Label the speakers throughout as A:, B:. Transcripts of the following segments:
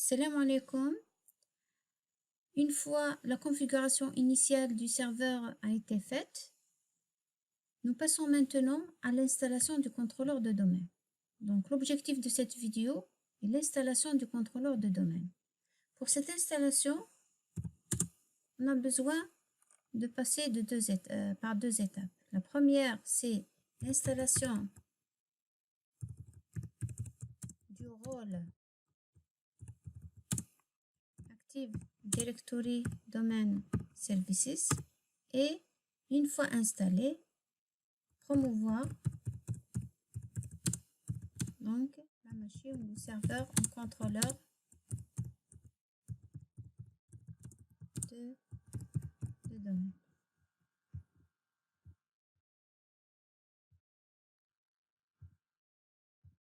A: Salam alaikum. Une fois la configuration initiale du serveur a été faite, nous passons maintenant à l'installation du contrôleur de domaine. Donc, l'objectif de cette vidéo est l'installation du contrôleur de domaine. Pour cette installation, on a besoin de passer par deux étapes. La première, c'est l'installation du rôle Active Directory Domain Services et une fois installé, promouvoir donc la machine ou le serveur en contrôleur de domaine.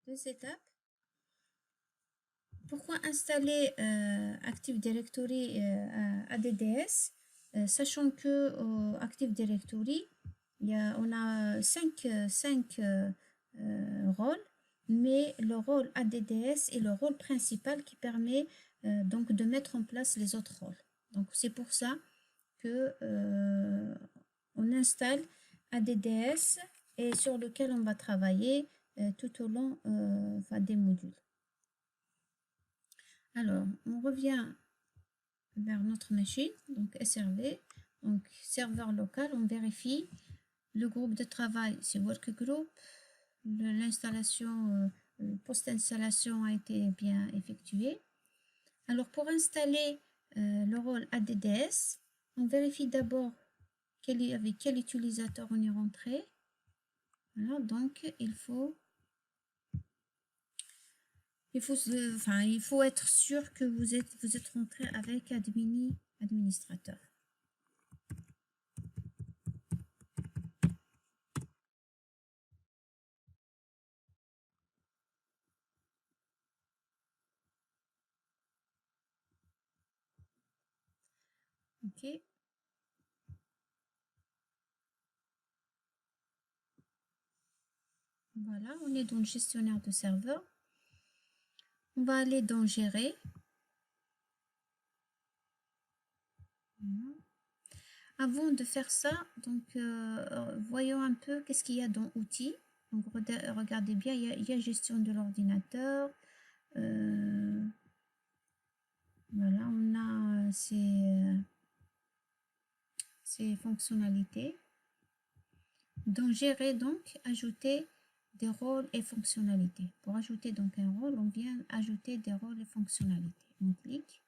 A: Deux étapes. Pourquoi installer Active Directory ADDS, sachant que Active Directory, on a cinq rôles, mais le rôle ADDS est le rôle principal qui permet donc de mettre en place les autres rôles. Donc c'est pour ça que on installe ADDS et sur lequel on va travailler tout au long des modules. Alors, on revient vers notre machine, donc SRV, donc serveur local, on vérifie. Le groupe de travail, c'est Workgroup. L'installation, post-installation a été bien effectuée. Alors, pour installer le rôle ADDS, on vérifie d'abord avec quel utilisateur on est rentré. Voilà, donc il faut être sûr que vous êtes rentré avec administrateur. Ok. Voilà, on est dans le gestionnaire de serveur. On va aller dans gérer. Voilà. Avant de faire ça, donc voyons un peu qu'est-ce qu'il y a dans outils. Donc regardez bien, il y a gestion de l'ordinateur. Voilà, on a ces fonctionnalités. Dans gérer, donc, ajouter des rôles et fonctionnalités. Pour ajouter donc un rôle, on vient ajouter des rôles et fonctionnalités. On clique.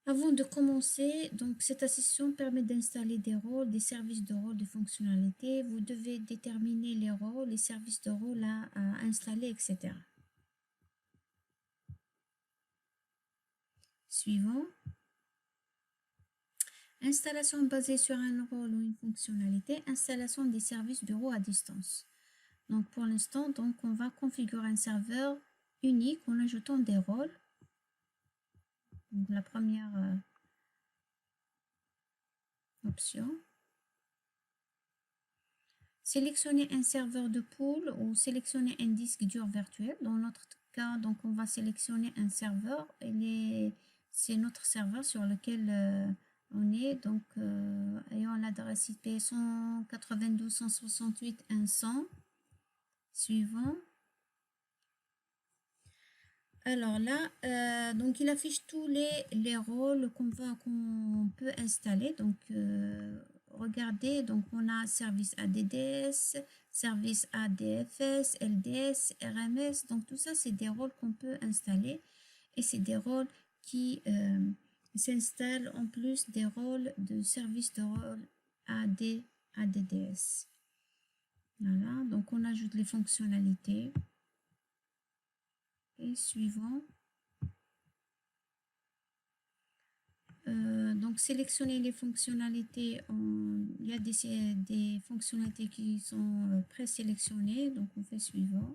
A: Avant de commencer, donc cette session permet d'installer des rôles, des services de rôle, des fonctionnalités. Vous devez déterminer les rôles, les services de rôle à installer, etc. Suivant. Installation basée sur un rôle ou une fonctionnalité. Installation des services bureau à distance. Donc pour l'instant, donc on va configurer un serveur unique en ajoutant des rôles. Donc la première option. Sélectionner un serveur de pool ou sélectionner un disque dur virtuel. Dans notre cas, donc on va sélectionner un serveur. C'est notre serveur sur lequel on est. Donc ayant l'adresse IP 192.168.1.100. Suivant. Alors là, donc il affiche tous les rôles qu'on peut installer. Donc regardez, donc on a service ADDS, service ADFS, LDS, RMS. Donc tout ça, c'est des rôles qu'on peut installer et c'est des rôles qui s'installent en plus des rôles de service de rôle ADDS. Voilà, donc on ajoute les fonctionnalités. Et suivant. Donc sélectionner les fonctionnalités, il y a des fonctionnalités qui sont présélectionnées, donc on fait suivant.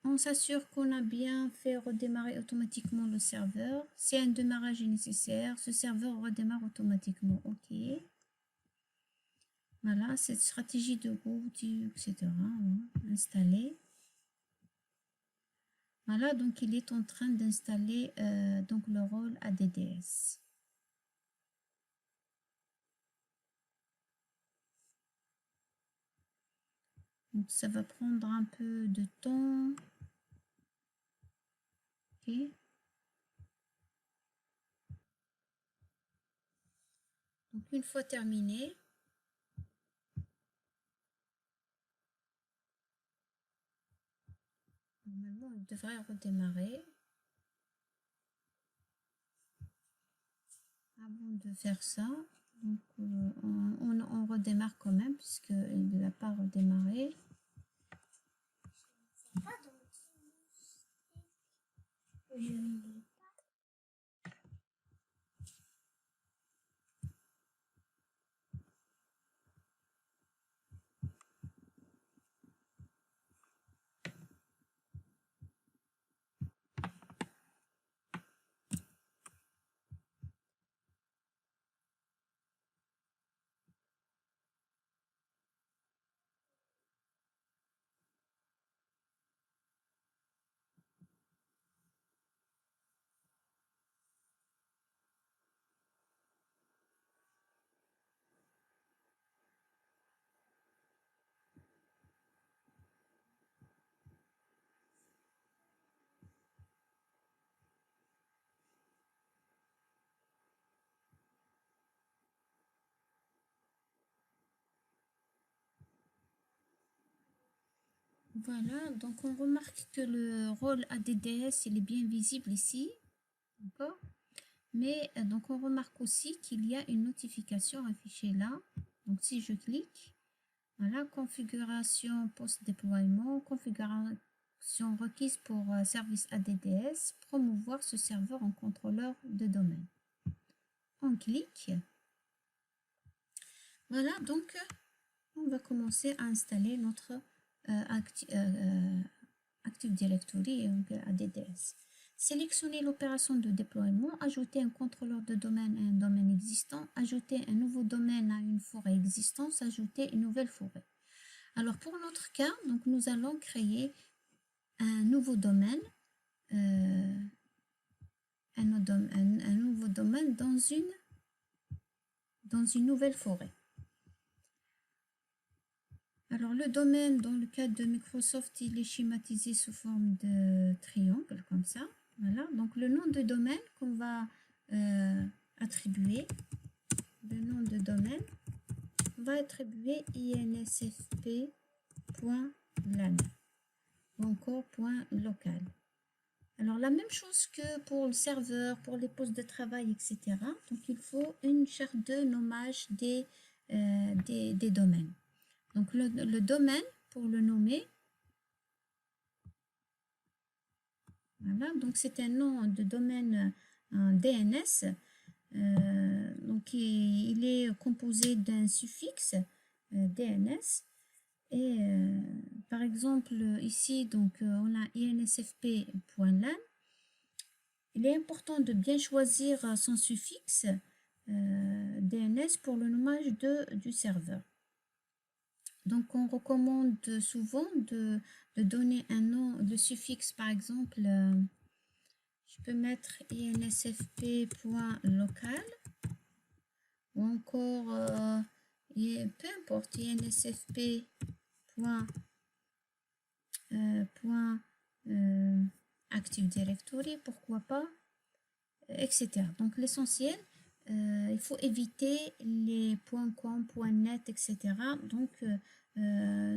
A: On s'assure qu'on a bien fait redémarrer automatiquement le serveur. Si un démarrage est nécessaire, ce serveur redémarre automatiquement. OK. Voilà, cette stratégie de route, etc. Installer. Voilà, donc il est en train d'installer donc le rôle ADDS. Donc ça va prendre un peu de temps. Ok. Donc une fois terminé, normalement il devrait redémarrer. Avant de faire ça, donc on redémarre quand même puisqu'il ne l'a pas redémarré. Voilà, donc on remarque que le rôle ADDS il est bien visible ici, d'accord? Mais donc on remarque aussi qu'il y a une notification affichée là. Donc si je clique, voilà, configuration post-déploiement, configuration requise pour service ADDS, promouvoir ce serveur en contrôleur de domaine. On clique. Voilà, donc on va commencer à installer notre Active Directory et ADDS. Sélectionnez l'opération de déploiement, ajouter un contrôleur de domaine à un domaine existant, ajouter un nouveau domaine à une forêt existante, ajouter une nouvelle forêt. Alors pour notre cas, donc nous allons créer un nouveau domaine, un nouveau domaine dans une nouvelle forêt. Alors le domaine, dans le cas de Microsoft, il est schématisé sous forme de triangle, comme ça. Voilà, donc le nom de domaine qu'on va attribuer, le nom de domaine, on va attribuer insfp.lan ou encore .local. Alors la même chose que pour le serveur, pour les postes de travail, etc. Donc il faut une charte de nommage des domaines. Donc le domaine, pour le nommer, voilà, donc c'est un nom de domaine DNS. Donc il est composé d'un suffixe DNS. Et par exemple ici, donc on a insfp.lan. Il est important de bien choisir son suffixe DNS pour le nommage du serveur. Donc, on recommande souvent de donner un nom, le suffixe, par exemple, je peux mettre insfp.local ou encore, peu importe, insfp.active directory, pourquoi pas, etc. Donc, l'essentiel, il faut éviter les .com, .net, etc. Donc,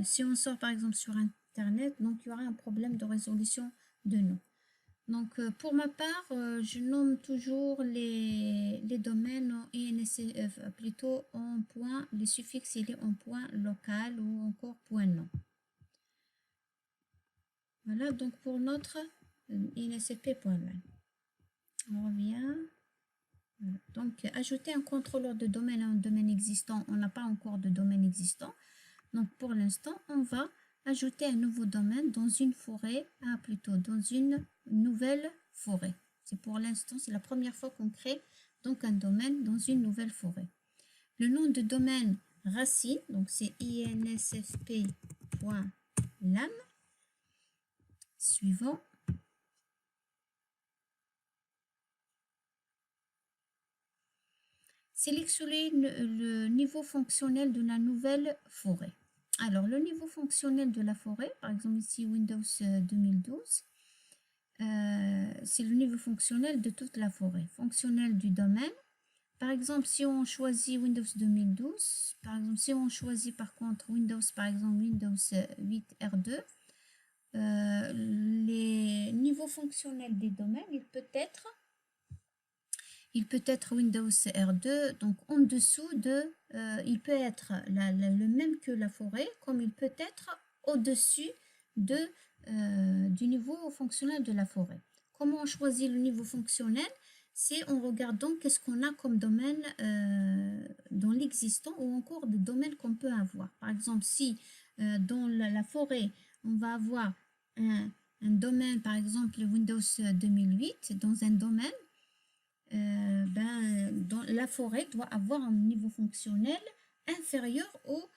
A: si on sort par exemple sur Internet, donc il y aura un problème de résolution de nom. Donc, pour ma part, je nomme toujours les domaines en plutôt en point, les suffixes il est en point local ou encore point nom. Voilà, donc pour notre insfp.lan. On revient. Voilà. Donc, ajouter un contrôleur de domaine à un domaine existant. On n'a pas encore de domaine existant. Donc, pour l'instant, on va ajouter un nouveau domaine dans une forêt, plutôt dans une nouvelle forêt. C'est pour l'instant, c'est la première fois qu'on crée donc un domaine dans une nouvelle forêt. Le nom de domaine, racine, donc c'est insfp.lam. Suivant. Sélectionnez le niveau fonctionnel de la nouvelle forêt. Alors, le niveau fonctionnel de la forêt, par exemple ici Windows 2012, c'est le niveau fonctionnel de toute la forêt. Fonctionnel du domaine. Par exemple, si on choisit Windows 2012, par exemple, si on choisit par contre Windows, par exemple Windows 8 R2, les niveaux fonctionnels des domaines, il peut être Windows R2, donc en dessous de, il peut être le même que la forêt, comme il peut être au-dessus du niveau fonctionnel de la forêt. Comment on choisit le niveau fonctionnel? C'est en regardant qu'est-ce qu'on a comme domaine dans l'existant ou encore des domaines qu'on peut avoir. Par exemple, si dans la forêt, on va avoir un domaine, par exemple Windows 2008, dans un domaine, la forêt doit avoir un niveau fonctionnel inférieur au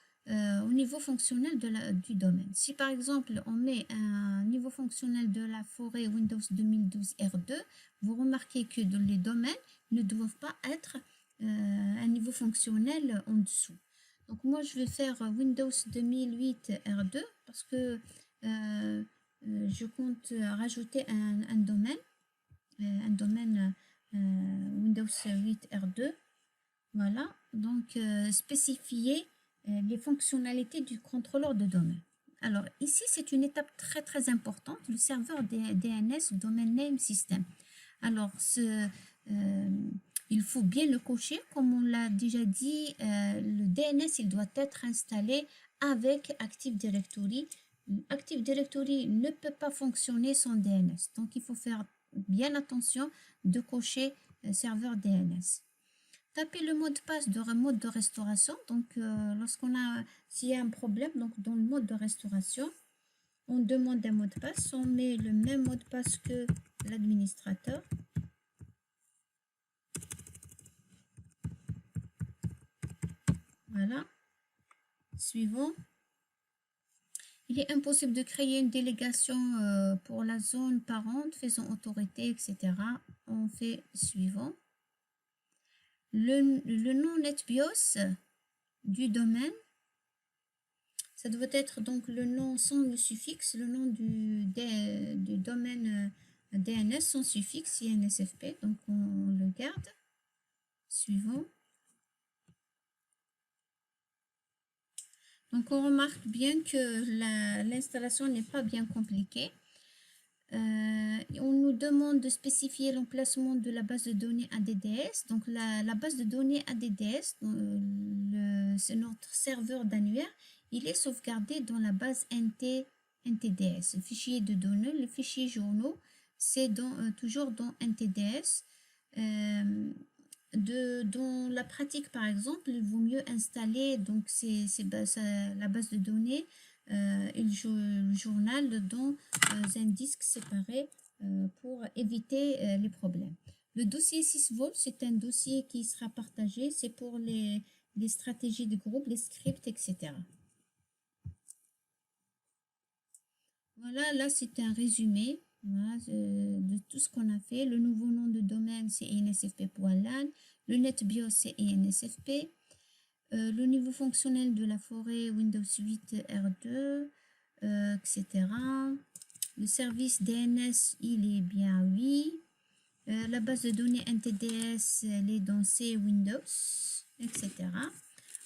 A: niveau fonctionnel du domaine. Si par exemple on met un niveau fonctionnel de la forêt Windows 2012 R2, vous remarquez que les domaines ne doivent pas être un niveau fonctionnel en dessous. Donc moi je vais faire Windows 2008 R2 parce que je compte rajouter un domaine Windows 8 R2. Voilà, donc spécifier les fonctionnalités du contrôleur de domaine. Alors ici, c'est une étape très très importante, le serveur DNS, Domain Name System. Alors, il faut bien le cocher, comme on l'a déjà dit, le DNS, il doit être installé avec Active Directory. Active Directory ne peut pas fonctionner sans DNS, donc il faut faire bien attention de cocher serveur DNS. Tapez le mot de passe de mode de restauration. Donc, s'il y a un problème, donc dans le mode de restauration, on demande un mot de passe. On met le même mot de passe que l'administrateur. Voilà. Suivant. Il est impossible de créer une délégation pour la zone parente, faisant autorité, etc. On fait suivant. Le nom NetBIOS du domaine, ça doit être donc le nom sans le suffixe, le nom du domaine DNS sans suffixe, INSFP, donc on le garde. Suivant. Donc on remarque bien que l'installation n'est pas bien compliquée. On nous demande de spécifier l'emplacement de la base de données ADDS. Donc la base de données ADDS, c'est notre serveur d'annuaire, il est sauvegardé dans la base NTDS. Le fichier de données, le fichier journaux, c'est toujours dans NTDS. Dans la pratique, par exemple, il vaut mieux installer donc la base de données et le journal dans un disque séparé pour éviter les problèmes. Le dossier 6V, c'est un dossier qui sera partagé, c'est pour les stratégies de groupe, les scripts, etc. Voilà, là c'est un résumé de tout ce qu'on a fait. Le nouveau nom de domaine, c'est insfp.lan. Le NetBIOS, c'est insfp. Le niveau fonctionnel de la forêt, Windows 8 R2, etc. Le service DNS, il est bien oui. La base de données NTDS, elle est dans C Windows, etc.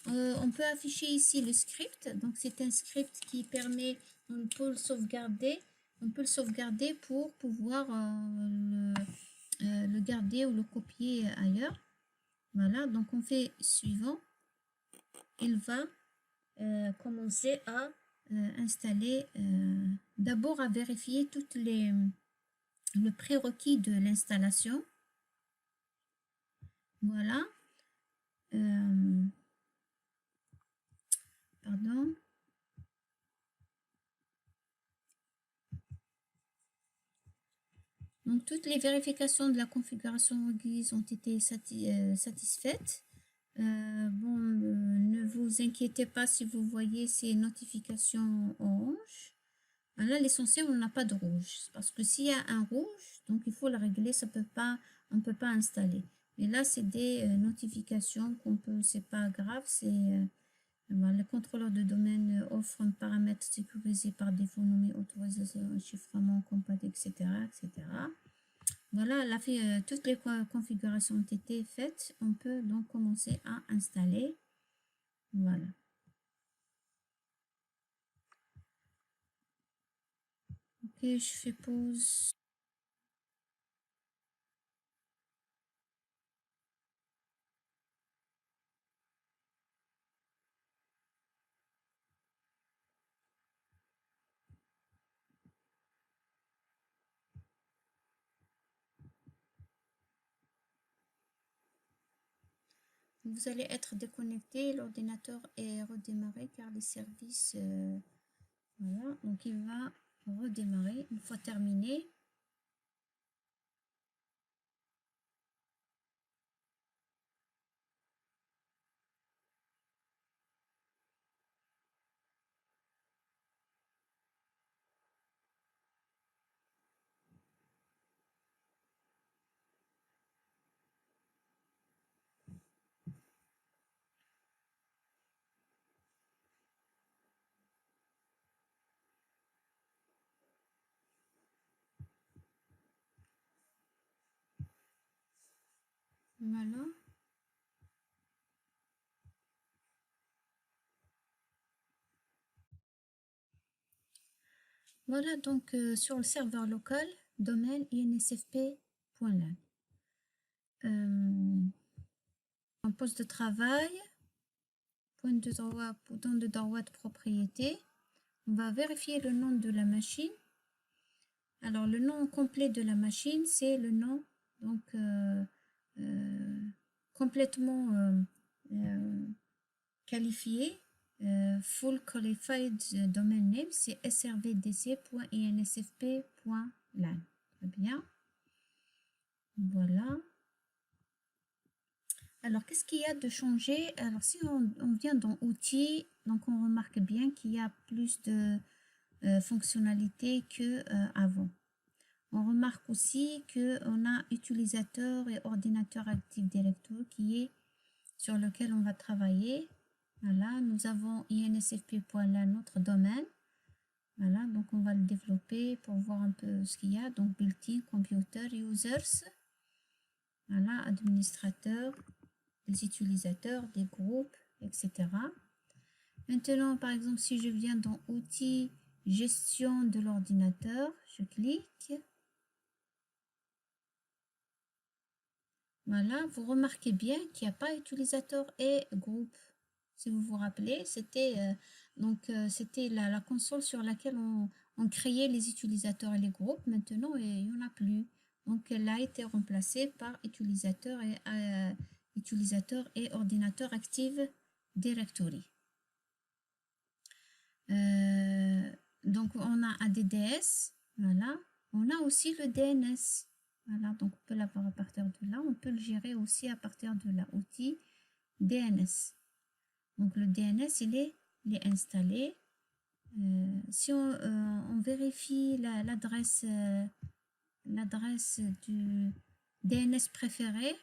A: On peut afficher ici le script. Donc, c'est un script qui permet, on peut le sauvegarder. On peut le sauvegarder pour pouvoir le garder ou le copier ailleurs. Voilà, donc on fait suivant. Il va commencer à installer, d'abord à vérifier toutes le prérequis de l'installation. Voilà. Pardon. Donc, toutes les vérifications de la configuration requise ont été satisfaites. Bon, ne vous inquiétez pas si vous voyez ces notifications orange. Là, l'essentiel, on n'a pas de rouge. Parce que s'il y a un rouge, donc il faut le régler, on ne peut pas installer. Mais là, c'est des notifications qu'on peut, c'est pas grave, le contrôleur de domaine offre un paramètre sécurisé par défaut nommé autorisation, chiffrement, compatible, etc., etc. Voilà, toutes les configurations ont été faites. On peut donc commencer à installer. Voilà. Ok, je fais pause. Vous allez être déconnecté, l'ordinateur est redémarré car les services, voilà, donc il va redémarrer une fois terminé. Voilà. Voilà donc sur le serveur local, domaine insfp.lan. En poste de travail, point de droit de propriété. On va vérifier le nom de la machine. Alors, le nom complet de la machine, c'est le nom donc, complètement qualifié. Full Qualified Domain Name, c'est srvdc.insfp.lan. Très bien. Voilà. Alors, qu'est-ce qu'il y a de changé? Alors, si on vient dans Outils, donc on remarque bien qu'il y a plus de fonctionnalités qu'avant. On remarque aussi qu'on a utilisateur et ordinateur Active Directory qui est sur lequel on va travailler. Voilà, nous avons insfp.lan, notre domaine. Voilà, donc on va le développer pour voir un peu ce qu'il y a. Donc, built-in, computer, users. Voilà, administrateur, des utilisateurs, des groupes, etc. Maintenant, par exemple, si je viens dans outils, gestion de l'ordinateur, je clique. Voilà, vous remarquez bien qu'il n'y a pas utilisateur et groupe. Si vous vous rappelez, c'était la console sur laquelle on créait les utilisateurs et les groupes. Maintenant, il n'y en a plus. Donc, elle a été remplacée par utilisateur et ordinateur Active Directory. Donc, on a ADDS, voilà. On a aussi le DNS. Voilà, donc on peut l'avoir à partir de là. On peut le gérer aussi à partir de là. Outil DNS. Donc le DNS, il est installé. Si on vérifie l'adresse du DNS préféré,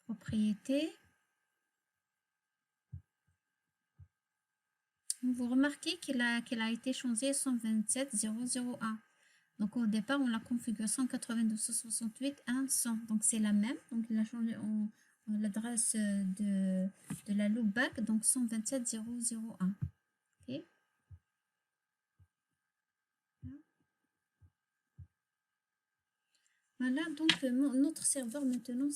A: propriété, vous remarquez qu'il a été changé 127.0.0.1. Donc au départ, on l'a configuré 192.168.1.100. Donc c'est la même. Donc il a changé l'adresse de la loopback, donc 127.0.0.1. Ok. Voilà, donc notre serveur maintenant,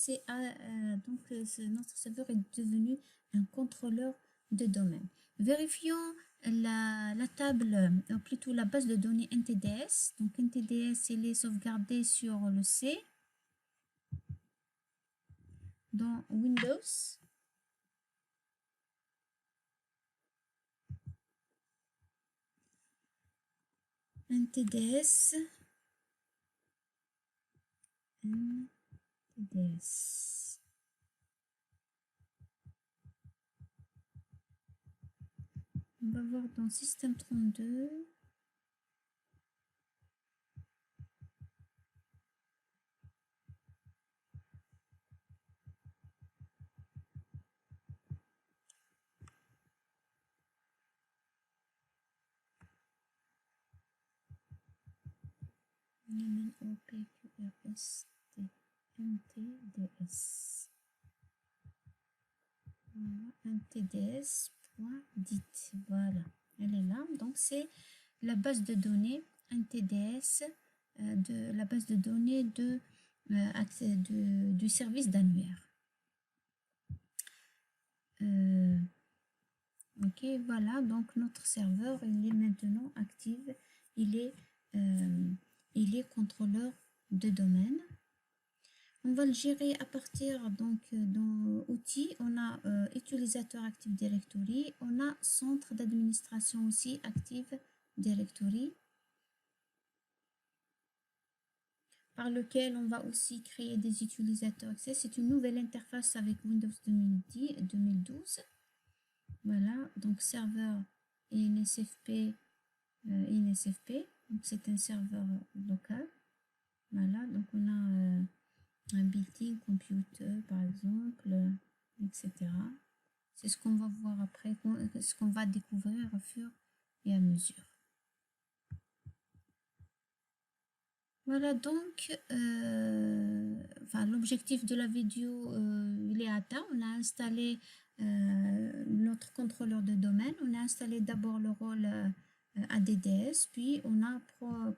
A: notre serveur est devenu un contrôleur de domaine. Vérifions la table, plutôt la base de données NTDS. Donc NTDS, il est sauvegardé sur le C dans Windows. NTDS. On va voir dans système 32. NTDS. Voilà, ntds.dit. Voilà, elle est là. Donc, c'est la base de données NTDS, de la base de données du service d'annuaire. Ok, voilà, donc notre serveur, il est maintenant actif. Il est contrôleur de domaine. On va le gérer à partir donc dans outils. On a utilisateur Active Directory. On a centre d'administration aussi Active Directory, par lequel on va aussi créer des utilisateurs accès. C'est une nouvelle interface avec Windows 2012. Voilà, donc serveur INSFP. Donc c'est un serveur local. Voilà, donc on a un built-in computer par exemple, etc. C'est ce qu'on va voir après, ce qu'on va découvrir au fur et à mesure. Voilà, donc l'objectif de la vidéo il est atteint. On a installé notre contrôleur de domaine. On a installé d'abord le rôle ADDS, puis on a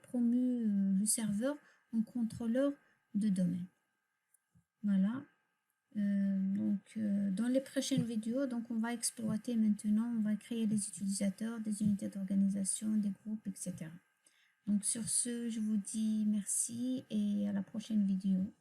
A: promu le serveur en contrôleur de domaine. Voilà. Dans les prochaines vidéos, donc on va exploiter maintenant, on va créer des utilisateurs, des unités d'organisation, des groupes, etc. Donc sur ce, je vous dis merci et à la prochaine vidéo.